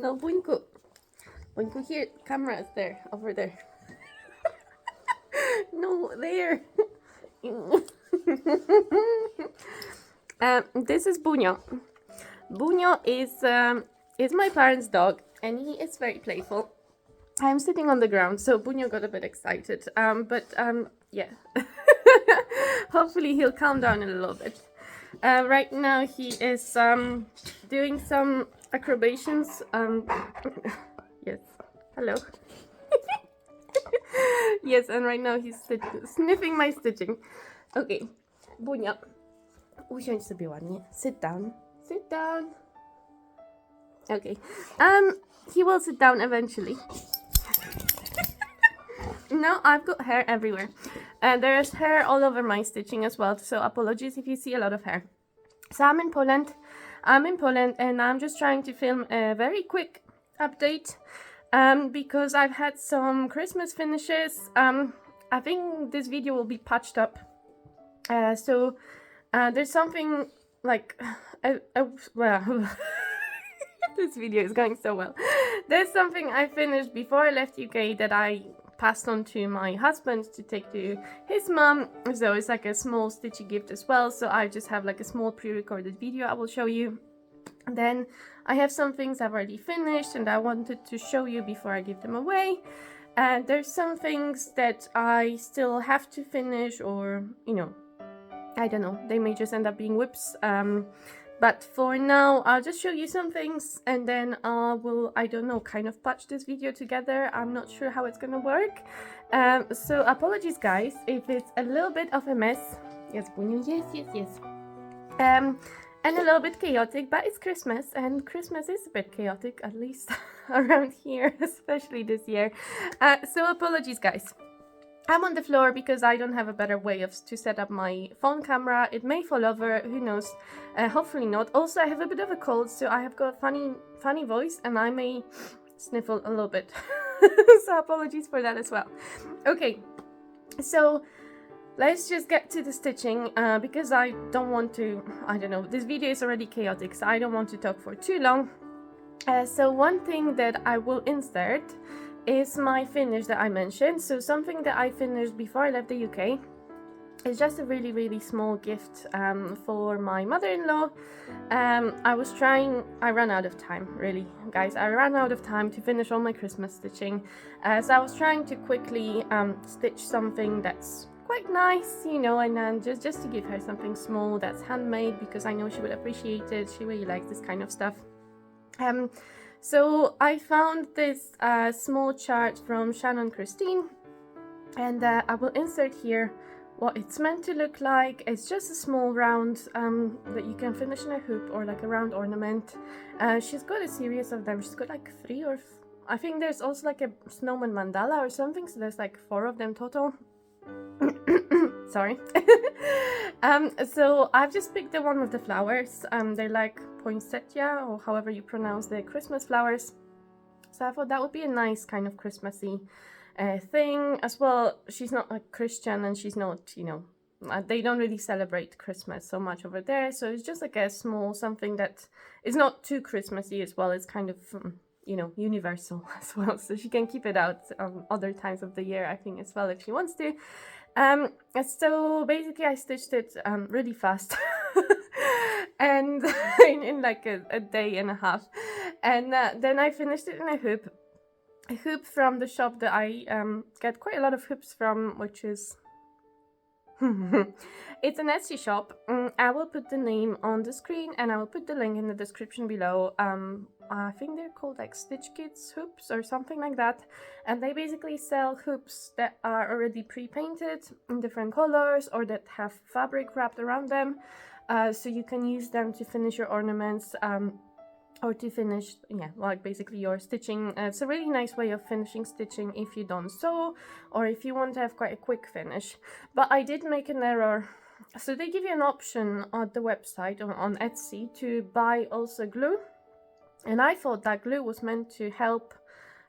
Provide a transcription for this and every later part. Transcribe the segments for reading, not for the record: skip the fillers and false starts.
No, Bunko. Bunko, here. Camera is there. Over there. No, there. This is Bunio. Bunio is my parents' dog, and he is very playful. I'm sitting on the ground, so Bunio got a bit excited. Yeah. Hopefully he'll calm down in a little bit. Right now he is doing some acrobations. Yes. Hello. Yes, and right now he's sniffing my stitching. Okay, Bunio, usiądź sobie ładnie. Sit down. Sit down. Okay. He will sit down eventually. No, I've got hair everywhere. And there's hair all over my stitching as well, so apologies if you see a lot of hair. So I'm in Poland, and I'm just trying to film a very quick update because I've had some Christmas finishes. I think this video will be patched up. There's something like, well, this video is going so well. There's something I finished before I left UK that I passed on to my husband to take to his mom, so it's like a small stitchy gift as well. So I just have like a small pre-recorded video I will show you. And then I have some things I've already finished and I wanted to show you before I give them away. And there's some things that I still have to finish, or you know, I don't know, they may just end up being whips. But for now, I'll just show you some things, and then we'll, I don't know, kind of patch this video together. I'm not sure how it's gonna work. So apologies, guys, if it's a little bit of a mess. Yes, Bunio, yes. And a little bit chaotic, but it's Christmas, and Christmas is a bit chaotic, at least around here, especially this year. So apologies, guys. I'm on the floor because I don't have a better way to set up my phone camera. It may fall over, who knows, hopefully not. Also, I have a bit of a cold, so I have got funny voice and I may sniffle a little bit. So apologies for that as well. Okay, so let's just get to the stitching because I don't want to, I don't know, this video is already chaotic, so I don't want to talk for too long. So one thing that I will insert is my finish that I mentioned. So something that I finished before I left the UK. It's just a really small gift for my mother-in-law. I ran out of time, really, guys. I ran out of time to finish all my Christmas stitching. So I was trying to quickly stitch something that's quite nice, you know, and then just to give her something small that's handmade, because I know she would appreciate it. She really likes this kind of stuff. So I found this small chart from Shannon Christine, and I will insert here what it's meant to look like. It's just a small round that you can finish in a hoop, or like a round ornament. She's got a series of them. She's got like 3 or I think there's also like a snowman mandala or something, so there's like 4 of them total. Sorry. So I've just picked the one with the flowers. They're like poinsettia, or however you pronounce the Christmas flowers. So I thought that would be a nice kind of Christmassy thing as well. She's not a Christian, and she's not, you know, they don't really celebrate Christmas so much over there. So it's just like a small something that is not too Christmassy as well. It's kind of, you know, universal as well. So she can keep it out other times of the year, I think, as well, if she wants to. So basically I stitched it really fast and in like a day and a half, and then I finished it in a hoop from the shop that I get quite a lot of hoops from, which is it's an Etsy shop. I will put the name on the screen and I will put the link in the description below. I think they're called like Stitch Kids hoops or something like that, and they basically sell hoops that are already pre-painted in different colors or that have fabric wrapped around them, so you can use them to finish your ornaments or to finish, yeah, like basically your stitching. It's a really nice way of finishing stitching if you don't sew, or if you want to have quite a quick finish. But I did make an error. So they give you an option on the website on Etsy to buy also glue, and I thought that glue was meant to help.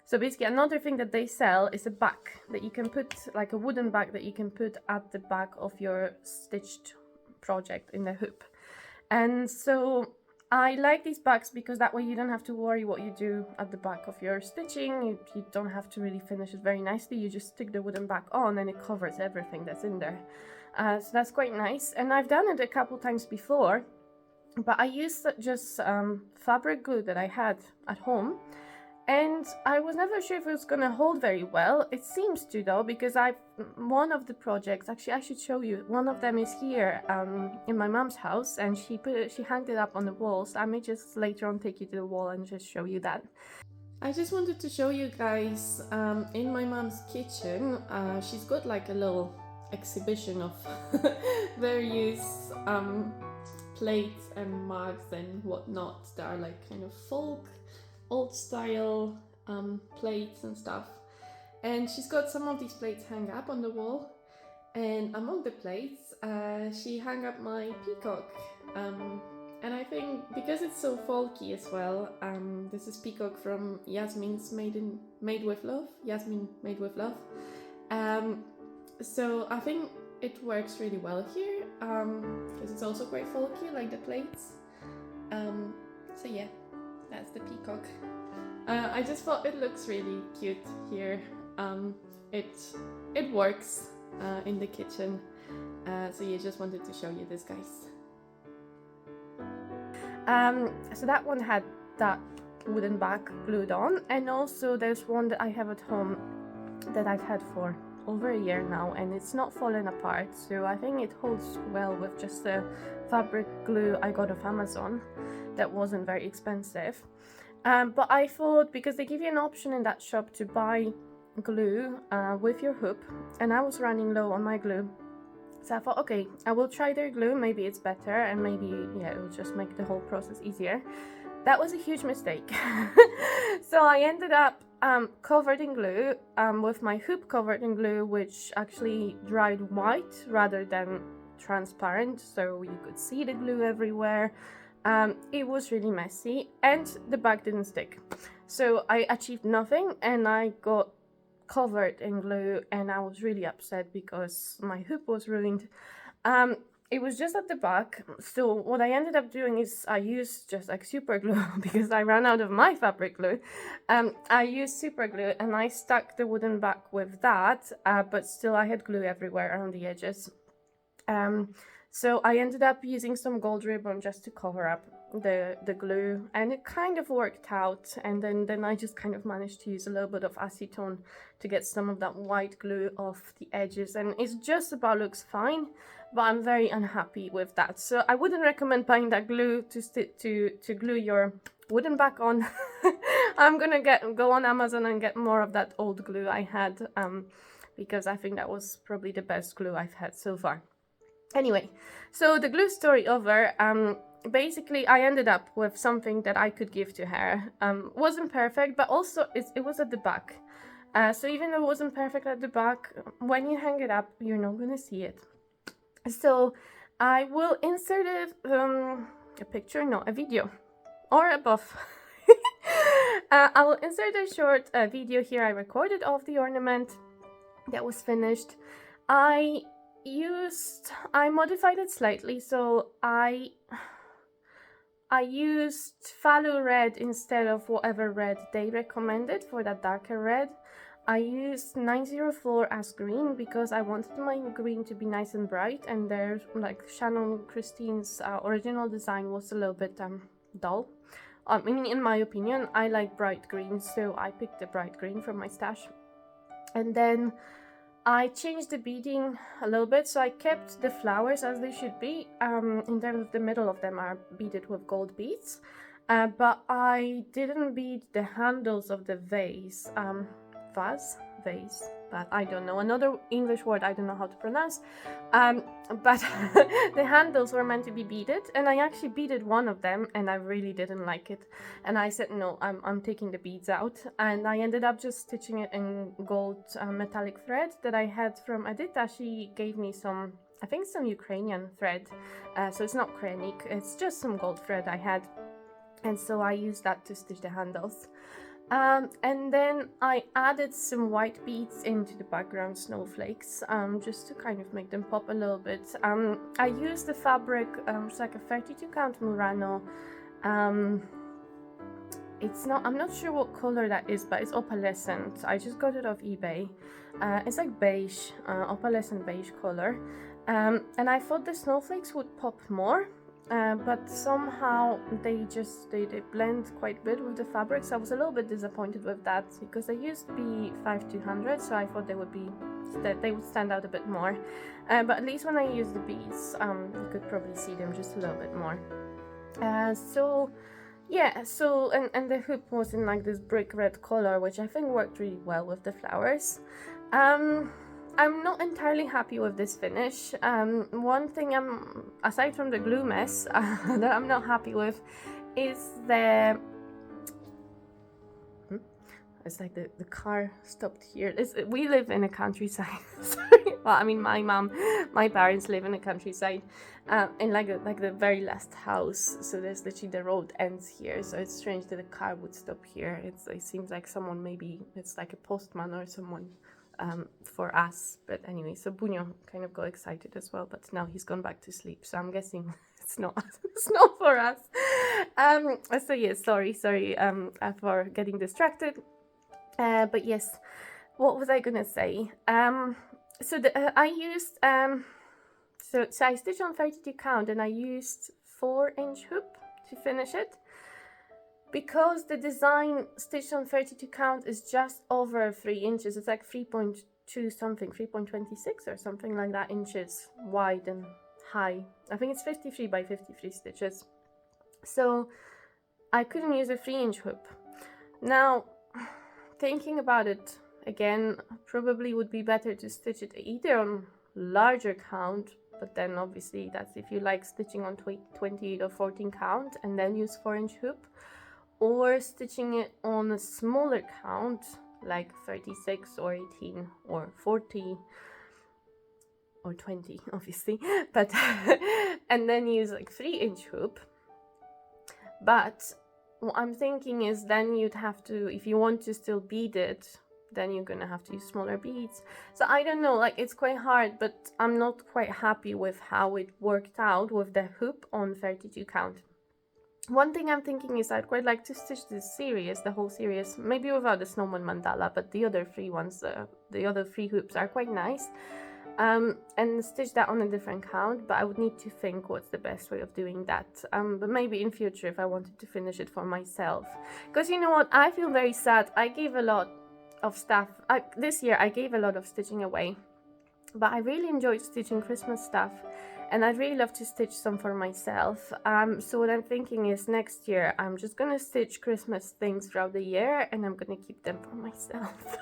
So basically another thing that they sell is a back that you can put, like a wooden back that you can put at the back of your stitched project in the hoop. And so I like these bags because that way you don't have to worry what you do at the back of your stitching. You don't have to really finish it very nicely. You just stick the wooden bag on and it covers everything that's in there. So that's quite nice. And I've done it a couple times before, but I used just fabric glue that I had at home. And I was never sure if it was gonna hold very well. It seems to though, because one of the projects, actually I should show you, one of them is here in my mom's house, and she hanged it up on the wall. So I may just later on take you to the wall and just show you that. I just wanted to show you guys in my mom's kitchen, she's got like a little exhibition of various plates and mugs and whatnot that are like kind of folk old style plates and stuff, and she's got some of these plates hang up on the wall, and among the plates she hung up my peacock, and I think because it's so folky as well, this is Peacock from Yasmin's Made with Love, Yasmin Made with Love, so I think it works really well here because it's also quite folky like the plates, so yeah, that's the peacock. I just thought it looks really cute here. It works in the kitchen. So yeah, just wanted to show you this, guys. So that one had that wooden bag glued on, and also there's one that I have at home that I've had for over a year now, and it's not fallen apart. So I think it holds well with just the fabric glue I got off Amazon. That wasn't very expensive, but I thought, because they give you an option in that shop to buy glue with your hoop, and I was running low on my glue, so I thought, okay, I will try their glue, maybe it's better, and maybe, yeah, it will just make the whole process easier. That was a huge mistake. So I ended up covered in glue, with my hoop covered in glue, which actually dried white rather than transparent, so you could see the glue everywhere. It was really messy, and the bag didn't stick. So I achieved nothing, and I got covered in glue, and I was really upset because my hoop was ruined. It was just at the back, so what I ended up doing is I used just like super glue because I ran out of my fabric glue. I used super glue and I stuck the wooden back with that, but still I had glue everywhere around the edges. So I ended up using some gold ribbon just to cover up the glue, and it kind of worked out. And then I just kind of managed to use a little bit of acetone to get some of that white glue off the edges, and it's just about looks fine, but I'm very unhappy with that. So I wouldn't recommend buying that glue to glue your wooden back on. I'm gonna go on Amazon and get more of that old glue I had, because I think that was probably the best glue I've had so far. Anyway, so the glue story over. Basically I ended up with something that I could give to her. Wasn't perfect, but also it was at the back. So even though it wasn't perfect at the back, when you hang it up, you're not gonna see it. So I will insert a picture, not a video, or above. I will insert a short video here I recorded of the ornament that was finished. I modified it slightly, so I used phthalo red instead of whatever red they recommended for that darker red. I used 904 as green because I wanted my green to be nice and bright, and there's like Shannon Christine's original design was a little bit dull. I mean, in my opinion, I like bright green, so I picked the bright green from my stash. And then I changed the beading a little bit, so I kept the flowers as they should be. In terms of the middle of them are beaded with gold beads, but I didn't bead the handles of the vase. Vase, but I don't know, another English word I don't know how to pronounce, but the handles were meant to be beaded, and I actually beaded one of them, and I really didn't like it, and I said no, I'm taking the beads out, and I ended up just stitching it in gold metallic thread that I had from Edita. She gave me some, I think some Ukrainian thread, so it's not Krenik, it's just some gold thread I had, and so I used that to stitch the handles. And then I added some white beads into the background snowflakes, just to kind of make them pop a little bit. I used the fabric, it's like a 32 count Murano It's not, I'm not sure what color that is, but it's opalescent. I just got it off eBay. It's like beige, opalescent beige color. And I thought the snowflakes would pop more, but somehow they blend quite a bit with the fabric. So I was a little bit disappointed with that because they used B5200, so I thought they would stand out a bit more. But at least when I used the beads, you could probably see them just a little bit more. So yeah, so and the hoop was in like this brick red color, which I think worked really well with the flowers. I'm not entirely happy with this finish. One thing aside from the glue mess that I'm not happy with is the it's like the car stopped here. We live in a countryside. Sorry. Well, I mean, my parents live in a countryside, in like the very last house. So there's literally the road ends here. So it's strange that a car would stop here. It seems like someone, maybe it's like a postman or someone for us. But anyway, so Bunio kind of got excited as well, but now he's gone back to sleep. So I'm guessing it's not for us. So yeah, sorry for getting distracted. But yes, what was I gonna say? So I used so I stitched on 32 count and I used 4-inch hoop to finish it, because the design stitched on 32 count is just over 3 inches. It's like 3.2 something, 3.26 or something like that inches wide and high. I think it's 53 by 53 stitches. So I couldn't use a 3-inch hoop. Now, thinking about it again, probably would be better to stitch it either on larger count, but then obviously that's if you like stitching on 28 or 14 count and then use 4-inch hoop, or stitching it on a smaller count like 36 or 18 or 40 or 20 obviously, but and then use like 3-inch hoop. But what I'm thinking is then you'd have to, if you want to still bead it, then you're gonna have to use smaller beads. So I don't know, like it's quite hard, but I'm not quite happy with how it worked out with the hoop on 32 count. One thing I'm thinking is I'd quite like to stitch this series, the whole series, maybe without the snowman mandala, but the other 3 ones, the other 3 hoops are quite nice. And stitch that on a different count, but I would need to think what's the best way of doing that. But maybe in future if I wanted to finish it for myself. Because you know what, I feel very sad. I gave a lot of stuff. This year I gave a lot of stitching away. But I really enjoyed stitching Christmas stuff. And I'd really love to stitch some for myself. So what I'm thinking is next year I'm just gonna stitch Christmas things throughout the year and I'm gonna keep them for myself.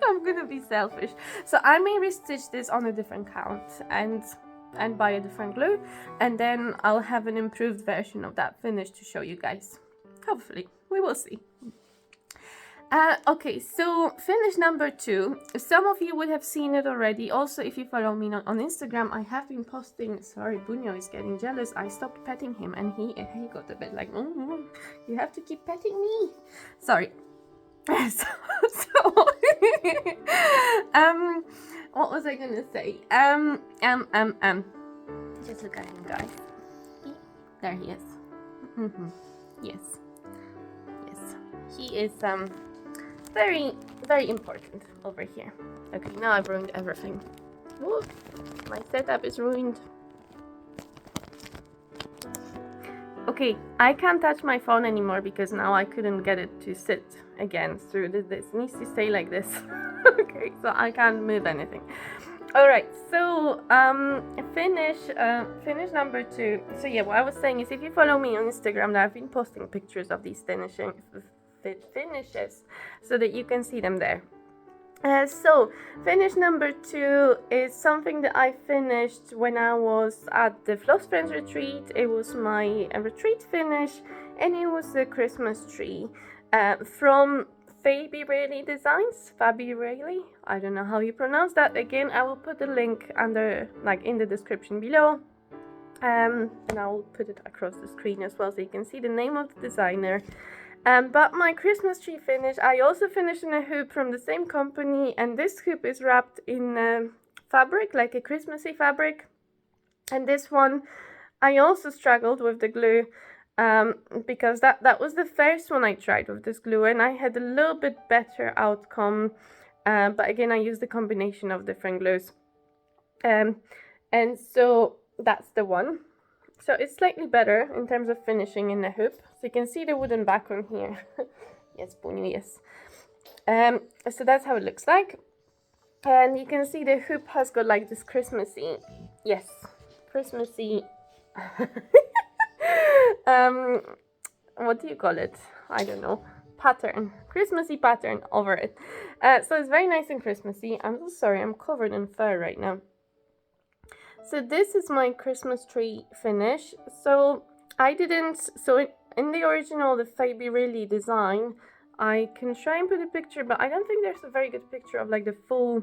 I'm gonna be selfish. So I may restitch this on a different count and buy a different glue, and then I'll have an improved version of that finish to show you guys. Hopefully, we will see. Okay, so finish number 2. Some of you would have seen it already. Also, if you follow me on Instagram, I have been posting. Sorry, Bunio is getting jealous. I stopped petting him and he got a bit like, you have to keep petting me. Sorry. What was I gonna say? Just look at him, guys. There he is. Yes, he is very, very important over here. Okay, now I've ruined everything. Whoop, my setup is ruined. Okay, I can't touch my phone anymore because now I couldn't get it to sit again through this. It needs to stay like this. Okay, so I can't move anything. All right, so finish number 2. So yeah, what I was saying is if you follow me on Instagram, I've been posting pictures of these finishes so that you can see them there. So finish number 2 is something that I finished when I was at the Floss Friends retreat. It was my retreat finish, and it was a Christmas tree from Faby Reilly Designs. Faby Reilly, I don't know how you pronounce that. Again, I will put the link under, like, in the description below, and I will put it across the screen as well so you can see the name of the designer. But my Christmas tree finish, I also finished in a hoop from the same company, and this hoop is wrapped in fabric, like a Christmassy fabric. And this one, I also struggled with the glue. because that was the first one I tried with this glue, and I had a little bit better outcome, but again I used a combination of different glues, and so that's the one. So it's slightly better in terms of finishing in the hoop. So you can see the wooden background here. Yes, Bunio, yes. So that's how it looks like. And you can see the hoop has got like this Christmassy, yes, Christmassy, what do you call it? I don't know. Pattern, Christmassy pattern over it. So it's very nice and Christmassy. I'm so sorry, I'm covered in fur right now. So this is my Christmas tree finish. So I didn't, so in the original, the Faby Reilly design, I can try and put a picture, but I don't think there's a very good picture of like the full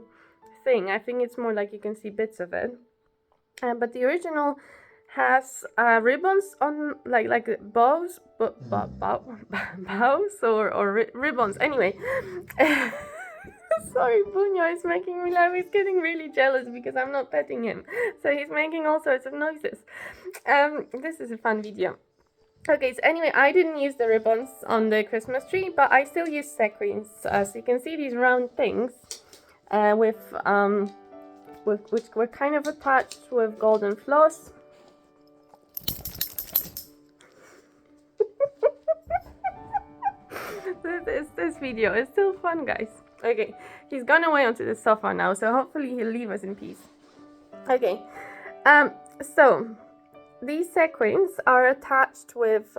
thing. I think it's more like you can see bits of it. But the original has ribbons on, like bows, bows or ribbons. Anyway, sorry, Bunio is making me laugh. He's getting really jealous because I'm not petting him, so he's making all sorts of noises. This is a fun video. Okay, so anyway, I didn't use the ribbons on the Christmas tree, but I still use sequins. So you can see these round things which were kind of attached with golden floss. This video is still fun, guys. Okay, he's gone away onto the sofa now, so hopefully he'll leave us in peace. Okay, so these sequins are attached with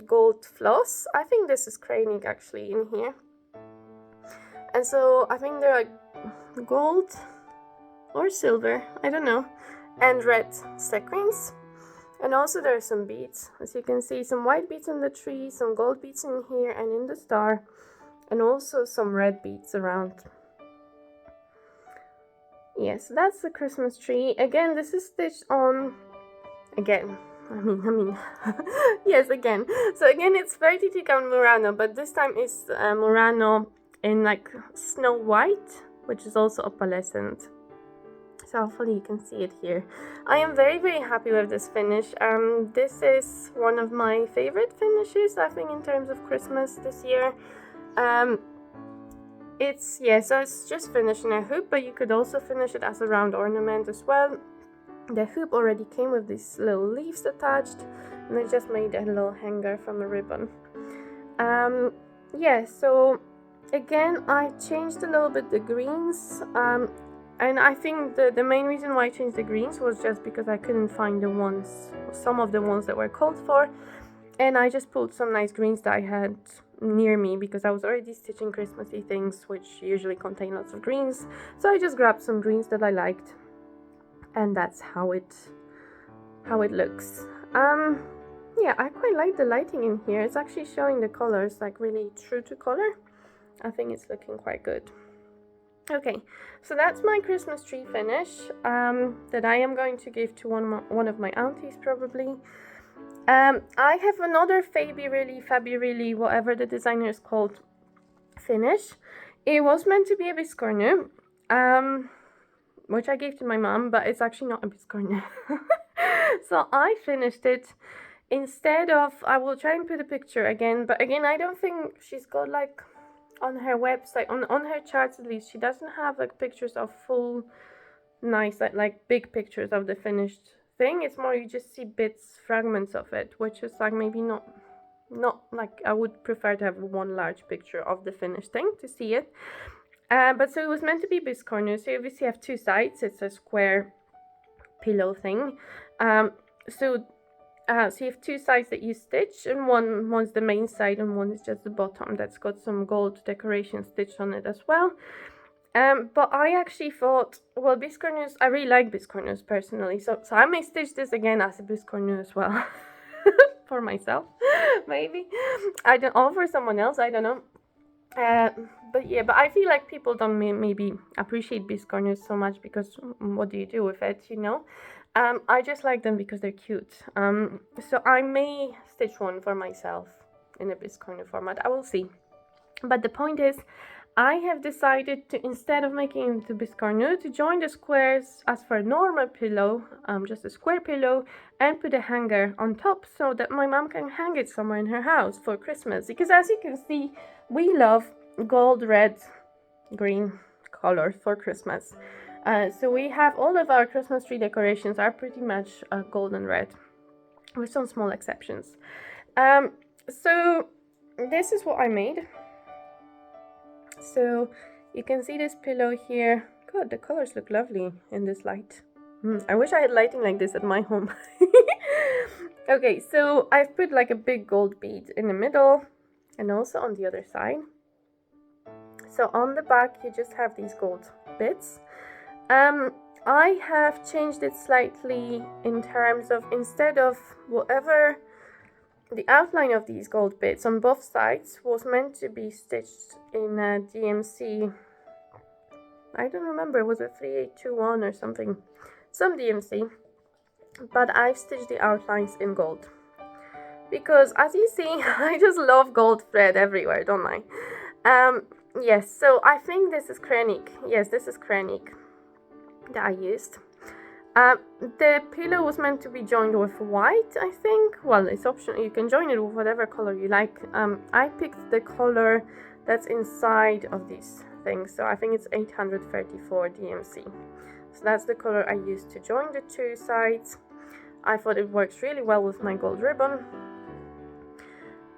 gold floss. I think this is craning actually in here. And so I think they're like gold or silver, I don't know, and red sequins. And also there are some beads. As you can see, some white beads on the tree, some gold beads in here and in the star, and also some red beads around. Yes, that's the Christmas tree. Again, this is stitched on, again, I mean, yes, again. So again, it's 32 count Murano, but this time it's Murano in like snow white, which is also opalescent. So hopefully you can see it here. I am very, very happy with this finish. This is one of my favorite finishes, I think, in terms of Christmas this year. So it's just finished in a hoop, but you could also finish it as a round ornament as well. The hoop already came with these little leaves attached, and I just made a little hanger from a ribbon. So again, I changed a little bit the greens, and I think the main reason why I changed the greens was just because I couldn't find some of the ones that were called for, and I just pulled some nice greens that I had near me because I was already stitching Christmassy things which usually contain lots of greens, so I just grabbed some greens that I liked, and that's how it looks. Yeah, I quite like the lighting in here. It's actually showing the colors like really true to color. I think it's looking quite good. Okay, so that's my Christmas tree finish that I am going to give to one of my aunties probably. I have another Faby Reilly, whatever the designer is called, finish. It was meant to be a biscornu, which I gave to my mom, but it's actually not a biscornu. So I finished it instead of, I will try and put a picture again, but again, I don't think she's got like, on her website, on her charts at least, she doesn't have like pictures of full nice like big pictures of the finished thing. It's more you just see bits, fragments of it, which is like maybe not like, I would prefer to have one large picture of the finished thing to see it. But so it was meant to be biscornu, so you obviously have two sides. It's a square pillow thing. So you have two sides that you stitch, and one's the main side and one is just the bottom that's got some gold decoration stitched on it as well. But I actually thought, well, biscornus, I really like biscornus personally, so I may stitch this again as a biscornu as well. For myself, maybe. Or for someone else, I don't know. But yeah, but I feel like people don't maybe appreciate biscornus so much because what do you do with it, you know? I just like them because they're cute. So I may stitch one for myself in a biscornu format. I will see. But the point is, I have decided to, instead of making into biscornu, to join the squares as for a normal pillow, just a square pillow, and put a hanger on top so that my mom can hang it somewhere in her house for Christmas. Because as you can see, we love gold, red, green colors for Christmas. So we have all of our Christmas tree decorations are pretty much gold and red, with some small exceptions. So this is what I made. So you can see this pillow here. God, the colors look lovely in this light. I wish I had lighting like this at my home. Okay, so I've put like a big gold bead in the middle and also on the other side. So on the back you just have these gold bits. I have changed it slightly in terms of, instead of whatever the outline of these gold bits on both sides was meant to be stitched in a DMC. I don't remember, was it 3821 or something? Some DMC. But I've stitched the outlines in gold. Because as you see, I just love gold thread everywhere, don't I? Yes, so I think this is Krennic. Yes, this is Krennic that I used. The pillow was meant to be joined with white, I think. Well, it's optional. You can join it with whatever color you like. I picked the color that's inside of these things. So I think it's 834 DMC. So that's the color I used to join the two sides. I thought it works really well with my gold ribbon.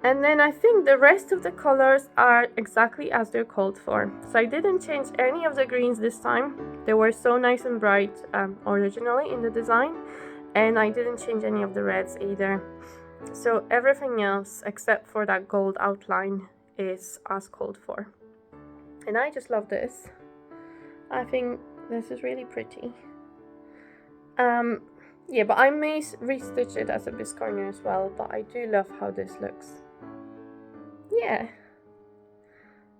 And then I think the rest of the colors are exactly as they're called for. So I didn't change any of the greens this time. They were so nice and bright originally in the design. And I didn't change any of the reds either. So everything else except for that gold outline is as called for. And I just love this. I think this is really pretty. Yeah, but I may restitch it as a biscornu as well. But I do love how this looks. Yeah,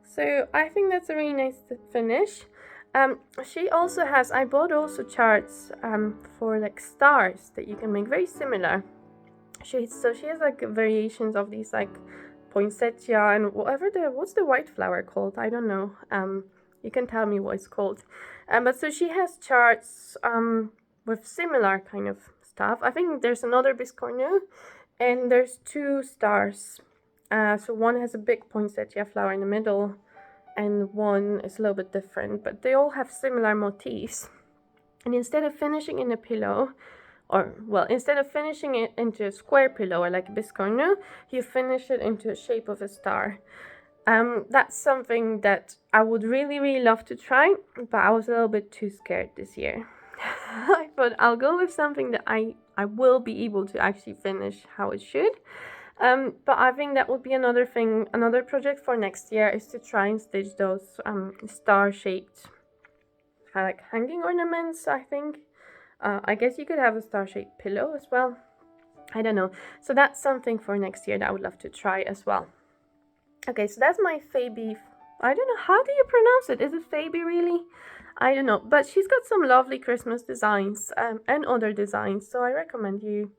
so I think that's a really nice finish. She also has, I bought also charts for like stars that you can make very similar. She has like variations of these like poinsettia and what's the white flower called? I don't know. You can tell me what it's called. But so she has charts with similar kind of stuff. I think there's another biscornu and there's two stars. So one has a big poinsettia flower in the middle and one is a little bit different, but they all have similar motifs. And instead of finishing in a pillow, instead of finishing it into a square pillow or like a biscornu, you finish it into a shape of a star. That's something that I would really, really love to try, but I was a little bit too scared this year. I thought I'll go with something that I will be able to actually finish how it should. But I think that would be another project for next year, is to try and stitch those star-shaped like hanging ornaments, I think. I guess you could have a star-shaped pillow as well. I don't know. So that's something for next year that I would love to try as well. Okay, so that's my Faby. I don't know, how do you pronounce it? Is it Faby Reilly? I don't know. But she's got some lovely Christmas designs and other designs. So I recommend you.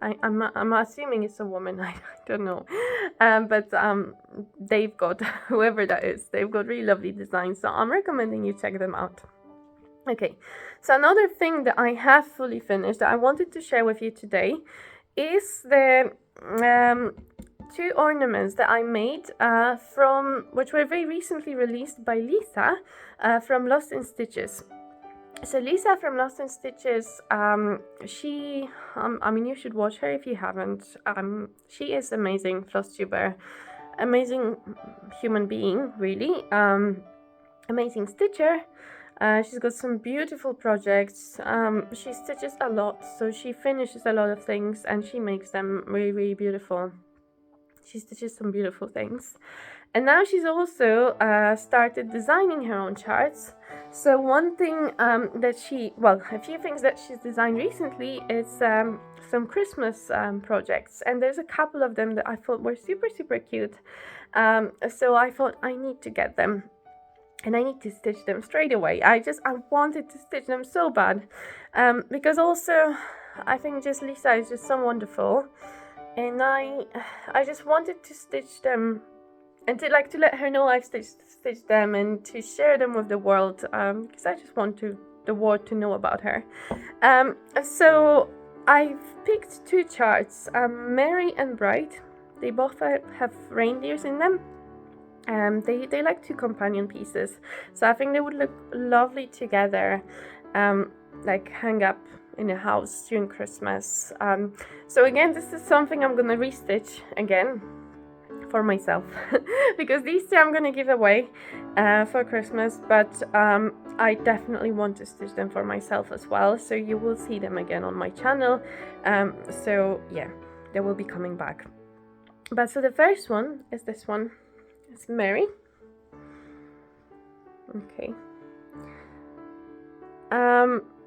I'm assuming it's a woman, I don't know, but they've got, whoever that is, they've got really lovely designs, so I'm recommending you check them out. Okay, so another thing that I have fully finished that I wanted to share with you today is the two ornaments that I made which were very recently released by Lisa from Lost in Stitches. So Lisa from Lost in Stitches, she, I mean, you should watch her if you haven't. She is amazing Flosstuber, amazing human being, really, amazing stitcher. She's got some beautiful projects. She stitches a lot, so she finishes a lot of things and she makes them really, really beautiful. She stitches some beautiful things. And now she's also started designing her own charts. So one thing a few things that she's designed recently is some Christmas projects. And there's a couple of them that I thought were super, super cute. So I thought I need to get them. And I need to stitch them straight away. I wanted to stitch them so bad. Because also, I think just Lisa is just so wonderful. And I just wanted to stitch them and to let her know I've stitched them, and to share them with the world, because I just want the world to know about her. So I've picked two charts, Merry and Bright. They both have reindeers in them. They like two companion pieces, so I think they would look lovely together, like hang up in a house during Christmas. So again, this is something I'm gonna restitch again for myself because these two I'm gonna give away for Christmas, but I definitely want to stitch them for myself as well, so you will see them again on my channel. So yeah, they will be coming back. But so the first one is this one. It's Mary. Okay.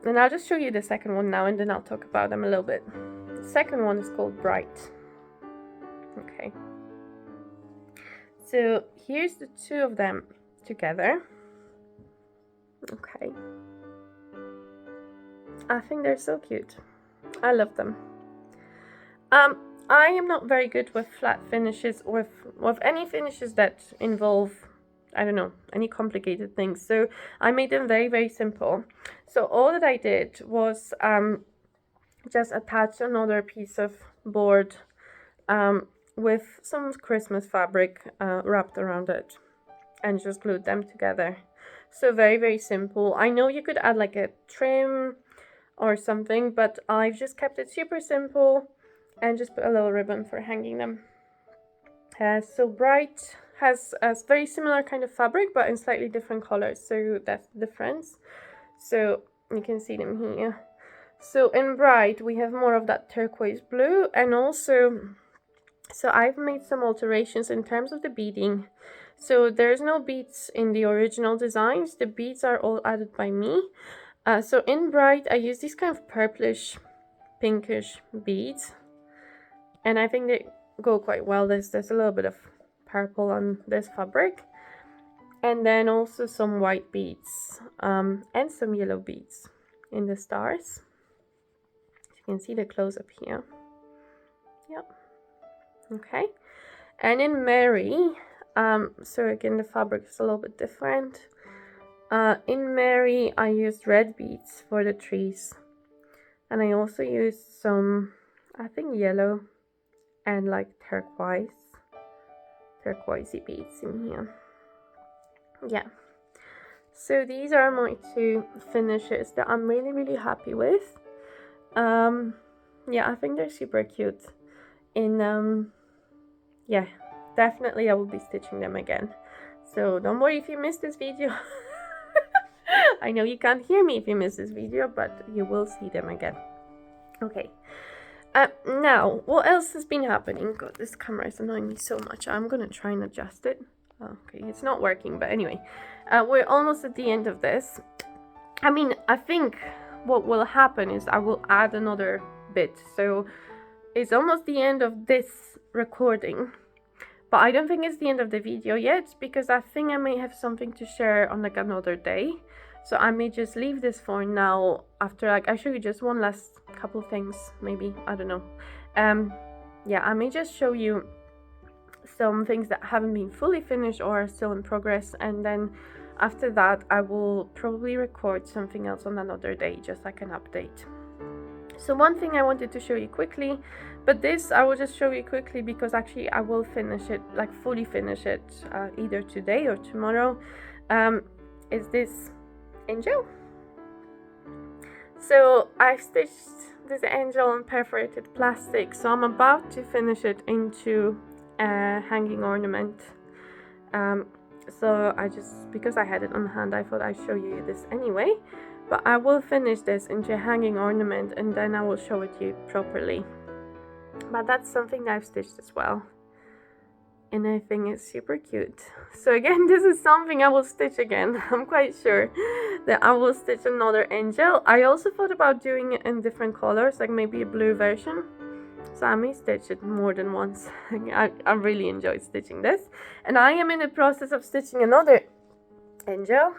And I'll just show you the second one now, and then I'll talk about them a little bit. The second one is called Bright. Okay. So here's the two of them together. Okay. I think they're so cute. I love them. I am not very good with flat finishes, or with any finishes that involve, I don't know, any complicated things. So I made them very, very simple. So all that I did was just attach another piece of board with some Christmas fabric wrapped around it, and just glued them together. So very, very simple. I know you could add like a trim or something, but I've just kept it super simple and just put a little ribbon for hanging them. So Bright has a very similar kind of fabric, but in slightly different colors, so that's the difference. So you can see them here. So in Bright we have more of that turquoise blue, and also, so I've made some alterations in terms of the beading. So there's no beads in the original designs, the beads are all added by me. So in Bright I use these kind of purplish, pinkish beads, and I think they go quite well. There's a little bit of purple on this fabric, and then also some white beads and some yellow beads in the stars. You can see the close-up here. Yep. Okay. And in Mary, so again the fabric is a little bit different. In Mary I used red beads for the trees, and I also used some, I think, yellow and like turquoisey beads in here. Yeah, so these are my two finishes that I'm really, really happy with. Yeah, I think they're super cute. Yeah, definitely I will be stitching them again, so don't worry if you missed this video. I know you can't hear me if you miss this video, but you will see them again. Okay. Now, what else has been happening? God, this camera is annoying me so much. I'm gonna try and adjust it. Okay, it's not working, but anyway. We're almost at the end of this. I mean, I think what will happen is I will add another bit. So it's almost the end of this recording. But I don't think it's the end of the video yet, because I think I may have something to share on like another day. So I may just leave this for now, after like I show you just one last couple things, maybe, I don't know. Yeah, I may just show you some things that haven't been fully finished or are still in progress, and then after that I will probably record something else on another day, just like an update. So one thing I wanted to show you quickly, but this I will just show you quickly because actually I will finish it, like fully finish it, either today or tomorrow, is this angel. So I've stitched this angel on perforated plastic, so I'm about to finish it into a hanging ornament. So I just, because I had it on hand, I thought I'd show you this anyway, but I will finish this into a hanging ornament and then I will show it to you properly. But that's something that I've stitched as well, and I think it's super cute. So again, this is something I will stitch again. I'm quite sure that I will stitch another angel. I also thought about doing it in different colors, like maybe a blue version. So I may stitch it more than once. I really enjoyed stitching this. And I am in the process of stitching another angel.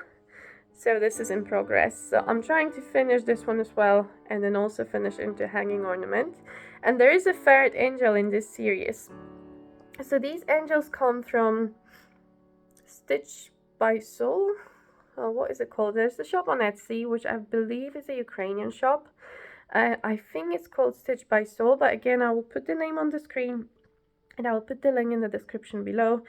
So this is in progress. So I'm trying to finish this one as well, and then also finish into hanging ornament. And there is a third angel in this series. So these angels come from StitchBySoul. What is it called? There's a shop on Etsy, which I believe is a Ukrainian shop. I think it's called StitchBySoul, but again, I will put the name on the screen and I will put the link in the description below.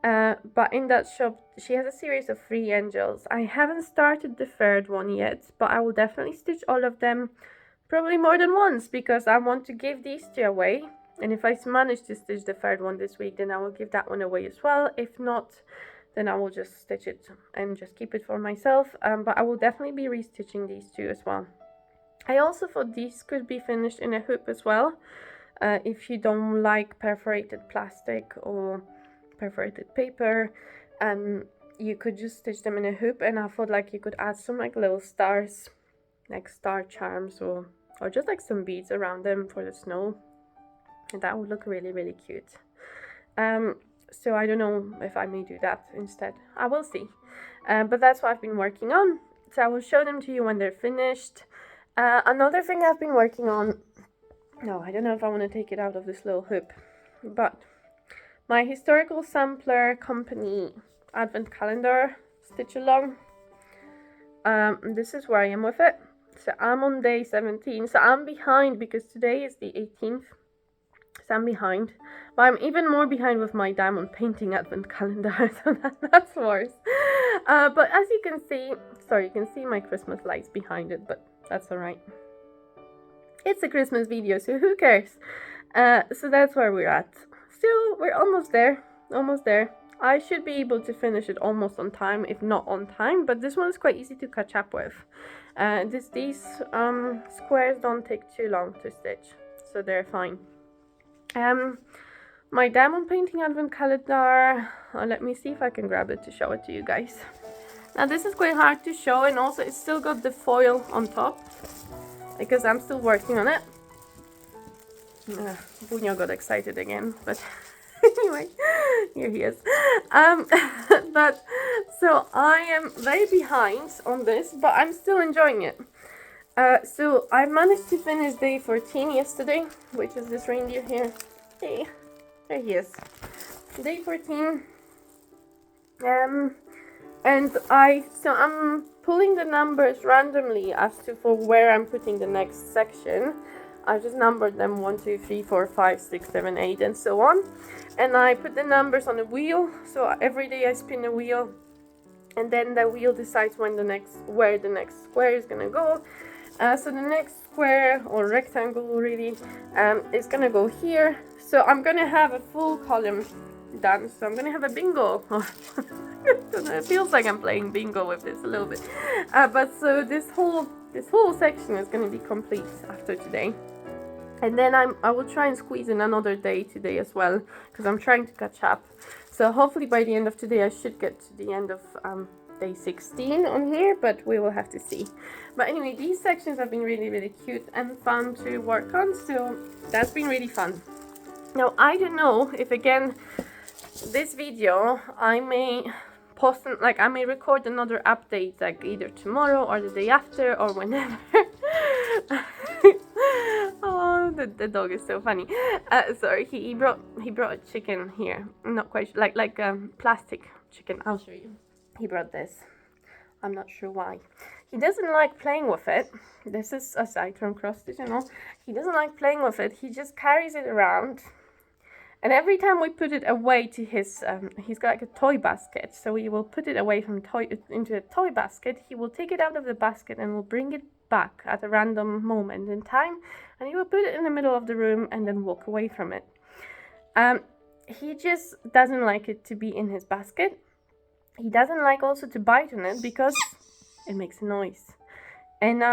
But in that shop, she has a series of 3 angels. I haven't started the 3rd one yet, but I will definitely stitch all of them, probably more than once, because I want to give these 2 away. And if I manage to stitch the 3rd one this week, then I will give that one away as well. If not, then I will just stitch it and just keep it for myself. But I will definitely be restitching these 2 as well. I also thought these could be finished in a hoop as well. If you don't like perforated plastic or perforated paper, you could just stitch them in a hoop, and I thought like you could add some like little stars, like star charms, or just like some beads around them for the snow, and that would look really, really cute. So I don't know if I may do that instead. I will see. But that's what I've been working on, so I will show them to you when they're finished. Another thing I've been working on, no, I don't know if I want to take it out of this little hoop, but my historical sampler company advent calendar Stitch-a-long. This is where I am with it. So I'm on day 17, so I'm behind because today is the 18th, so I'm behind. But I'm even more behind with my diamond painting advent calendar, so that's worse. But as you can see, sorry, you can see my Christmas lights behind it, but that's alright. It's a Christmas video, so who cares? So that's where we're at. Still, we're almost there, almost there. I should be able to finish it almost on time, if not on time, but this one is quite easy to catch up with. These squares don't take too long to stitch, so they're fine. My diamond painting advent calendar, let me see if I can grab it to show it to you guys. Now this is quite hard to show, and also it's still got the foil on top, because I'm still working on it. Bunio got excited again, but anyway, here he is. But so I am very behind on this, but I'm still enjoying it. So I managed to finish day 14 yesterday, which is this reindeer here. Hey, there he is. Day 14. And I'm pulling the numbers randomly as to for where I'm putting the next section. I just numbered them 1, 2, 3, 4, 5, 6, 7, 8, and so on. And I put the numbers on a wheel. So every day I spin a wheel, and then the wheel decides where the next square is gonna go. So the next square or rectangle really is gonna go here. So I'm gonna have a full column done. So I'm gonna have a bingo. It feels like I'm playing bingo with this a little bit. But so this whole section is gonna be complete after today. And then I will try and squeeze in another day today as well, because I'm trying to catch up. So hopefully by the end of today I should get to the end of day 16 on here, but we will have to see. But anyway, these sections have been really, really cute and fun to work on, so that's been really fun. Now I don't know if, again, this video I may post, like I may record another update like either tomorrow or the day after or whenever. Oh, the dog is so funny. Sorry, he brought a chicken here. I'm not quite sure, like plastic chicken. I'll show you. He brought this. I'm not sure why. He doesn't like playing with it. This is aside from cross stitch and all. He doesn't like playing with it. He just carries it around. And every time we put it away to his, he's got like a toy basket. So we will put it away from into a toy basket. He will take it out of the basket and will bring it back at a random moment in time. And he will put it in the middle of the room and then walk away from it. He just doesn't like it to be in his basket. He doesn't like also to bite on it because it makes a noise. And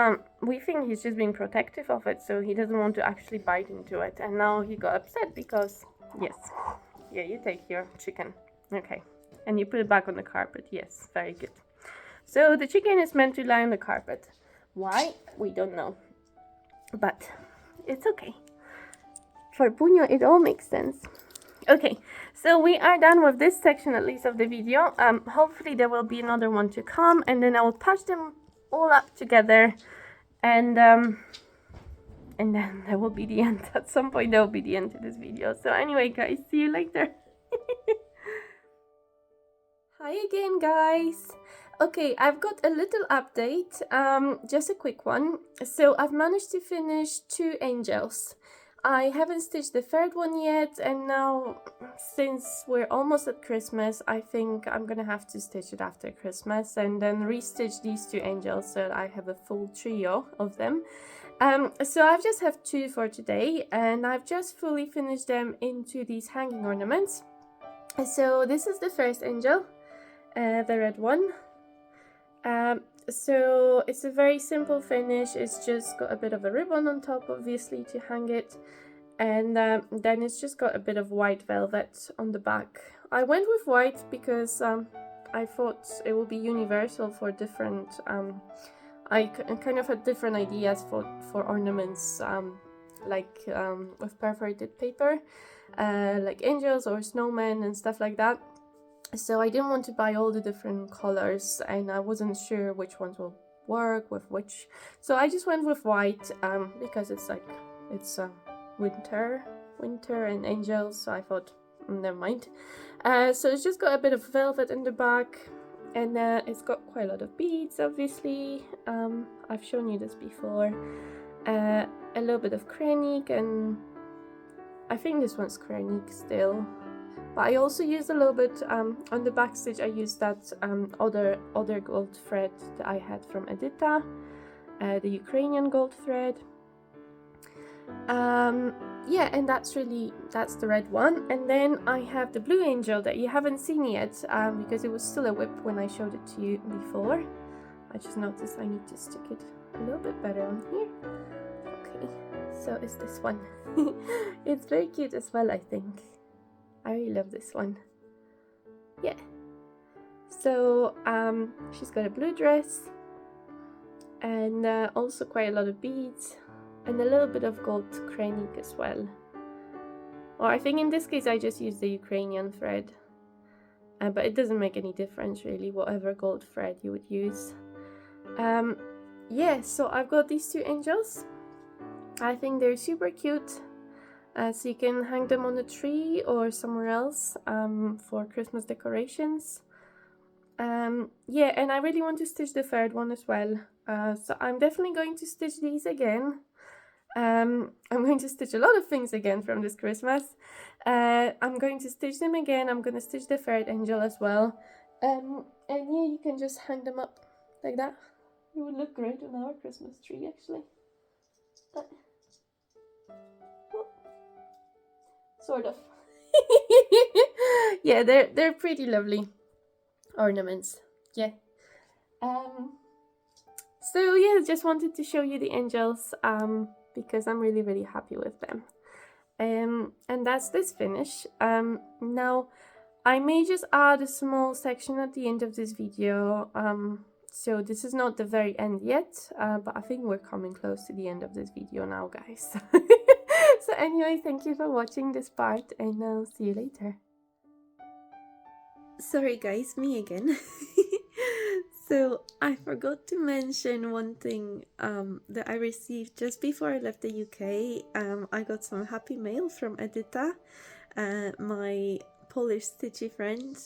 we think he's just being protective of it, so he doesn't want to actually bite into it. And now he got upset because, yes, yeah, you take your chicken. Okay, and you put it back on the carpet. Yes, very good. So the chicken is meant to lie on the carpet. Why? We don't know. But it's okay. For Bunio, it all makes sense. Okay, so we are done with this section, at least of the video. Hopefully there will be another one to come, and then I will patch them all up together, and then that will be the end. At some point that will be the end to this video. So anyway guys, see you later. Hi again, guys. Okay, I've got a little update, just a quick one. So I've managed to finish 2 angels. I haven't stitched the third one yet, and now since we're almost at Christmas, I think I'm gonna have to stitch it after Christmas and then restitch these 2 angels so that I have a full trio of them. So I've just have 2 for today, and I've just fully finished them into these hanging ornaments. So this is the first angel, the red one. So it's a very simple finish. It's just got a bit of a ribbon on top, obviously, to hang it, and then it's just got a bit of white velvet on the back. I went with white because I thought it would be universal for different I kind of had different ideas for ornaments, with perforated paper, like angels or snowmen and stuff like that. So I didn't want to buy all the different colors, and I wasn't sure which ones will work with which. So I just went with white because it's winter and angels. So I thought, never mind. So it's just got a bit of velvet in the back, and it's got quite a lot of beads. Obviously, I've shown you this before. A little bit of cranique, and I think this one's cranique still. But I also used a little bit on the back stitch. I used that other gold thread that I had from Edita, the Ukrainian gold thread. Yeah, and that's the red one. And then I have the blue angel that you haven't seen yet, because it was still a whip when I showed it to you before. I just noticed I need to stick it a little bit better on here. Okay, so it's this one. It's very cute as well, I think. I really love this one. Yeah. So she's got a blue dress, and also quite a lot of beads, and a little bit of gold cranique as well. Or I think in this case I just used the Ukrainian thread, but it doesn't make any difference really, whatever gold thread you would use. Yeah, so I've got these 2 angels. I think they're super cute. So you can hang them on a tree or somewhere else for Christmas decorations. Yeah, and I really want to stitch the third one as well. So I'm definitely going to stitch these again. I'm going to stitch a lot of things again from this Christmas. I'm going to stitch them again. I'm going to stitch the third angel as well. And yeah, you can just hang them up like that. It would look great on our Christmas tree, actually. Sort of. Yeah, they're pretty lovely ornaments. Yeah. So yeah, just wanted to show you the angels because I'm really happy with them. And that's this finish. Now I may just add a small section at the end of this video. So this is not the very end yet, but I think we're coming close to the end of this video now, guys. So anyway, thank you for watching this part, and I'll see you later. Sorry guys, me again. So I forgot to mention one thing that I received just before I left the UK. I got some happy mail from Edita, my Polish stitchy friend,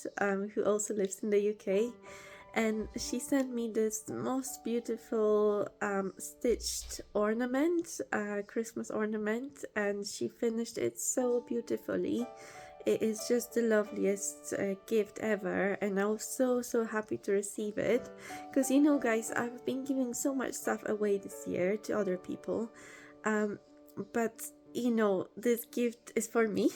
who also lives in the UK. And she sent me this most beautiful stitched ornament, Christmas ornament, and she finished it so beautifully. It is just the loveliest gift ever, and I was so happy to receive it, because you know guys, I've been giving so much stuff away this year to other people, but you know, this gift is for me.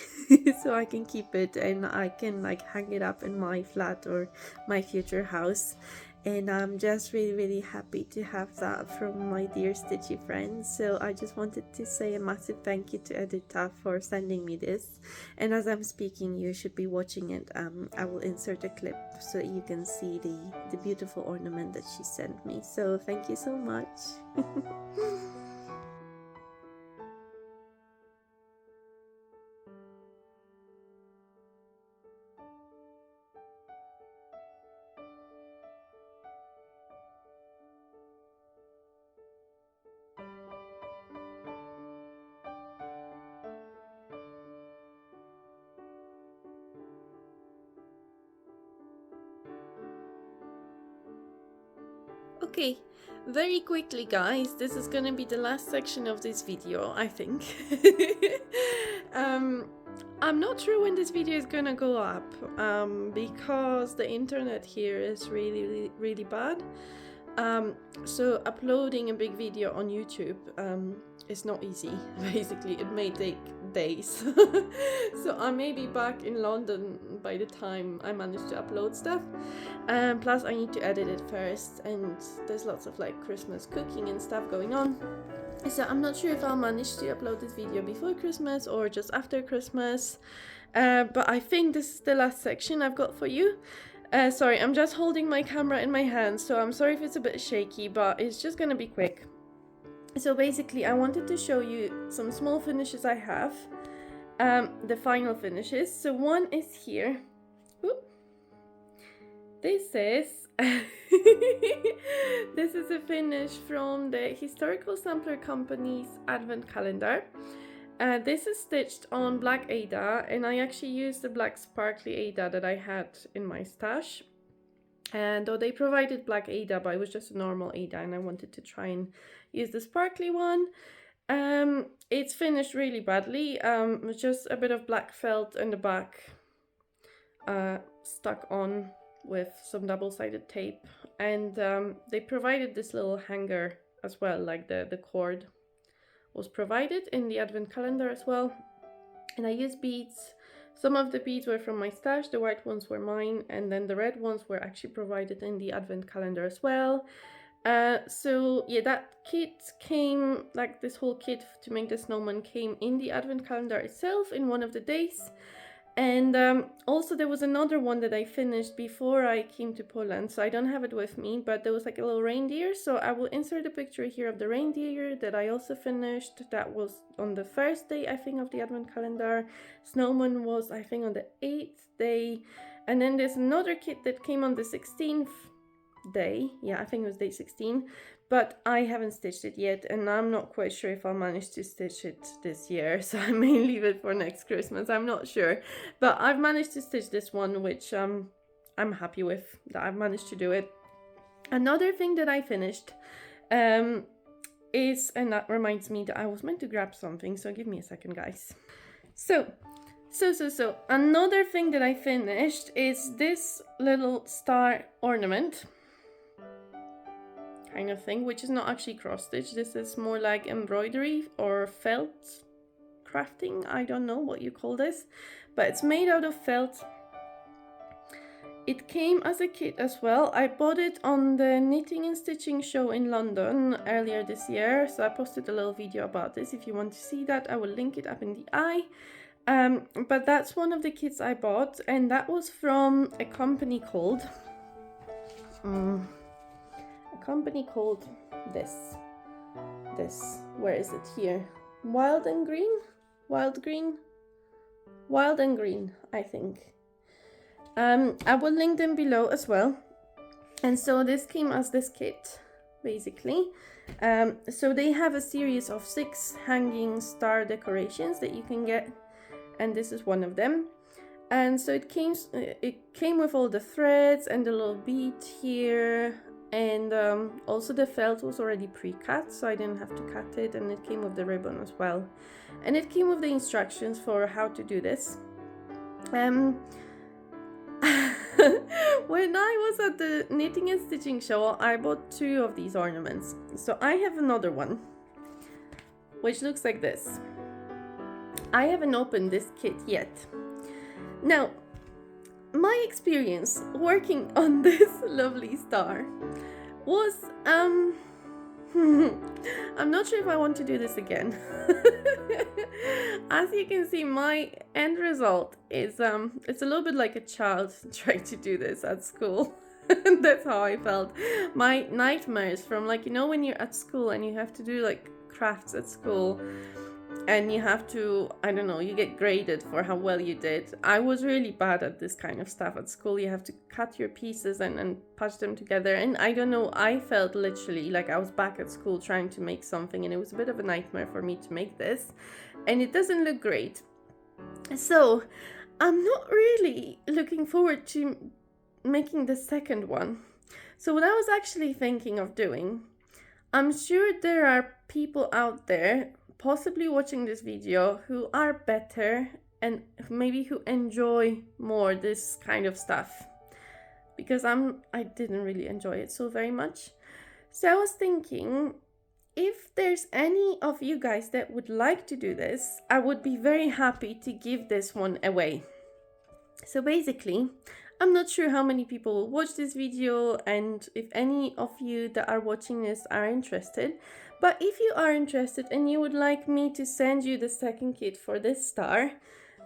So I can keep it and I can like hang it up in my flat or my future house, and I'm just really happy to have that from my dear stitchy friends. So I just wanted to say a massive thank you to Edita for sending me this, and as I'm speaking you should be watching it. I will insert a clip so that you can see the beautiful ornament that she sent me, so thank you so much. Okay, very quickly guys, this is gonna be the last section of this video, I think. I'm not sure when this video is gonna go up, because the internet here is really bad. So uploading a big video on YouTube is not easy. Basically, it may take days. So I may be back in London by the time I manage to upload stuff. Plus I need to edit it first, and there's lots of like Christmas cooking and stuff going on. So I'm not sure if I'll manage to upload this video before Christmas or just after Christmas. But I think this is the last section I've got for you. Sorry, I'm just holding my camera in my hand, so I'm sorry if it's a bit shaky, but it's just gonna be quick. So basically, I wanted to show you some small finishes I have, the final finishes. So one is here. Oop. This is this is a finish from the Historical Sampler Company's Advent Calendar. This is stitched on black Aida, and I actually used the black sparkly Aida that I had in my stash. And though they provided black Aida, but it was just a normal Aida, and I wanted to try and use the sparkly one. It's finished really badly. With just a bit of black felt in the back, stuck on with some double-sided tape, and they provided this little hanger as well, like the cord was provided in the advent calendar as well. And I used beads. Some of the beads were from my stash, the white ones were mine, and then the red ones were actually provided in the advent calendar as well. So yeah, that kit came, like this whole kit to make the snowman came in the advent calendar itself in one of the days. And also there was another one that I finished before I came to Poland, so I don't have it with me, but there was like a little reindeer, so I will insert a picture here of the reindeer that I also finished. That was on the first day, I think, of the advent calendar. Snowman was, I think, on the 8th day, and then there's another kit that came on the 16th day. Yeah, I think it was day 16, but I haven't stitched it yet, and I'm not quite sure if I'll manage to stitch it this year, so I may leave it for next Christmas. I'm not sure, but I've managed to stitch this one, which I'm happy with, that I've managed to do it. Another thing that I finished is, and that reminds me that I was meant to grab something, so give me a second, guys. So another thing that I finished is this little star ornament kind of thing, which is not actually cross stitch. This is more like embroidery or felt crafting. I don't know what you call this, but it's made out of felt. It came as a kit as well. I bought it on the knitting and stitching show in London earlier this year, so I posted a little video about this. If you want to see that, I will link it up in the eye. But that's one of the kits I bought, and that was from a company called this, where is it here? Wild and Green, I think. I will link them below as well. And so this came as this kit, basically. So they have a series of 6 hanging star decorations that you can get, and this is one of them. And so it came with all the threads and the little bead here. And also the felt was already pre-cut, so I didn't have to cut it, and it came with the ribbon as well. And it came with the instructions for how to do this. When I was at the knitting and stitching show, I bought 2 of these ornaments. So I have another one, which looks like this. I haven't opened this kit yet. Now, my experience working on this lovely star was, I'm not sure if I want to do this again. As you can see, my end result is, it's a little bit like a child trying to do this at school. That's how I felt. My nightmares from, like, you know, when you're at school and you have to do like crafts at school, and you have to, I don't know, you get graded for how well you did. I was really bad at this kind of stuff at school. You have to cut your pieces and patch them together. And I don't know, I felt literally like I was back at school trying to make something, and it was a bit of a nightmare for me to make this. And it doesn't look great. So I'm not really looking forward to making the second one. So what I was actually thinking of doing, I'm sure there are people out there possibly watching this video who are better and maybe who enjoy more this kind of stuff, because I didn't really enjoy it so very much. So I was thinking, if there's any of you guys that would like to do this, I would be very happy to give this one away. So basically, I'm not sure how many people will watch this video and if any of you that are watching this are interested, but if you are interested and you would like me to send you the second kit for this star,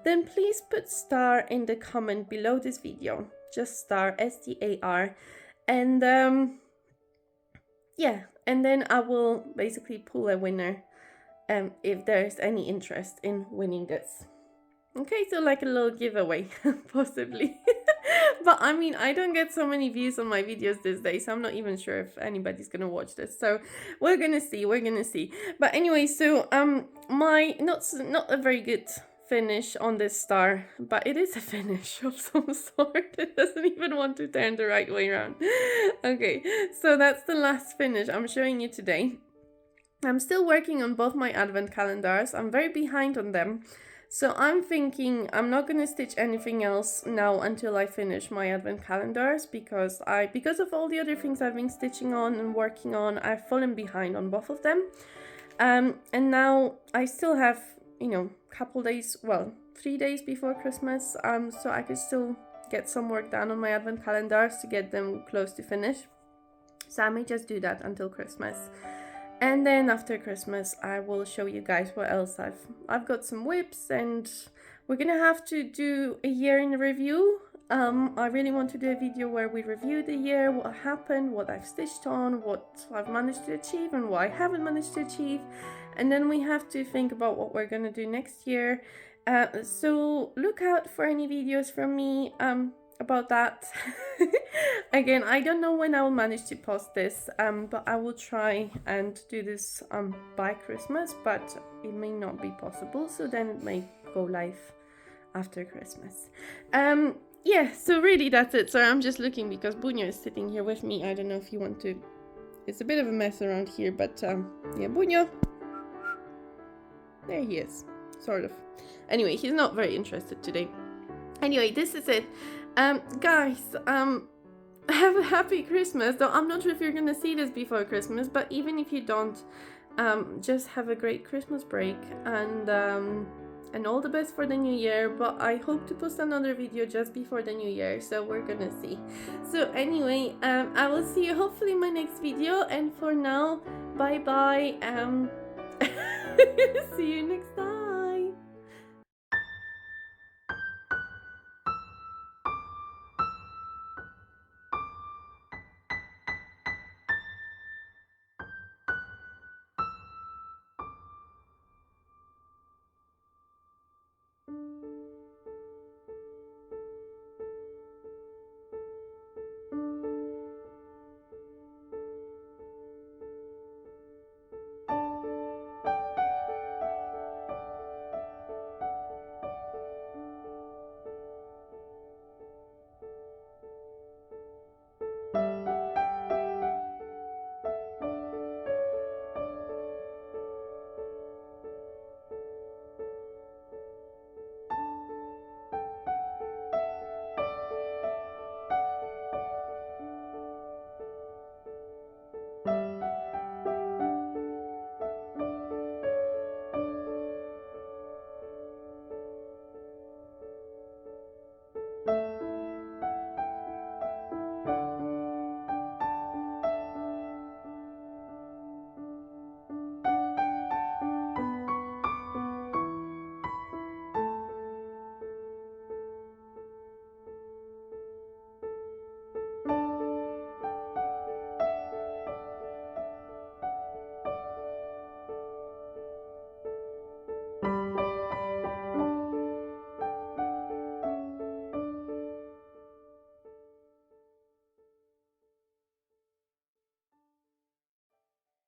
then please put star in the comment below this video. Just star, S-T-A-R, and yeah, and then I will basically pull a winner if there's any interest in winning this. Okay, so like a little giveaway, possibly. But I mean, I don't get so many views on my videos these days, so I'm not even sure if anybody's gonna watch this. So we're gonna see. But anyway, so my not a very good finish on this star, but it is a finish of some sort. It doesn't even want to turn the right way around. Okay, so that's the last finish I'm showing you today. I'm still working on both my advent calendars. I'm very behind on them. So I'm thinking I'm not going to stitch anything else now until I finish my advent calendars, because of all the other things I've been stitching on and working on, I've fallen behind on both of them. And now I still have, you know, couple days, well, 3 days before Christmas, so I could still get some work done on my advent calendars to get them close to finish. So I may just do that until Christmas. And then after Christmas, I will show you guys what else I've got some whips, and we're gonna have to do a year in review. I really want to do a video where we review the year, what happened, what I've stitched on, what I've managed to achieve and what I haven't managed to achieve. And then we have to think about what we're gonna do next year. So look out for any videos from me about that. Again, I don't know when I will manage to post this, but I will try and do this by Christmas, but it may not be possible, so then it may go live after Christmas. Yeah, so really that's it. So I'm just looking because Bunio is sitting here with me. I don't know if you want to, it's a bit of a mess around here, but yeah, Bunio, there he is, sort of. Anyway, he's not very interested today. Anyway, this is it. Guys, have a happy Christmas. Though I'm not sure if you're gonna see this before Christmas, but even if you don't, just have a great Christmas break, and all the best for the new year. But I hope to post another video just before the new year, so we're gonna see. So anyway, I will see you hopefully in my next video, and for now, bye bye. See you next time.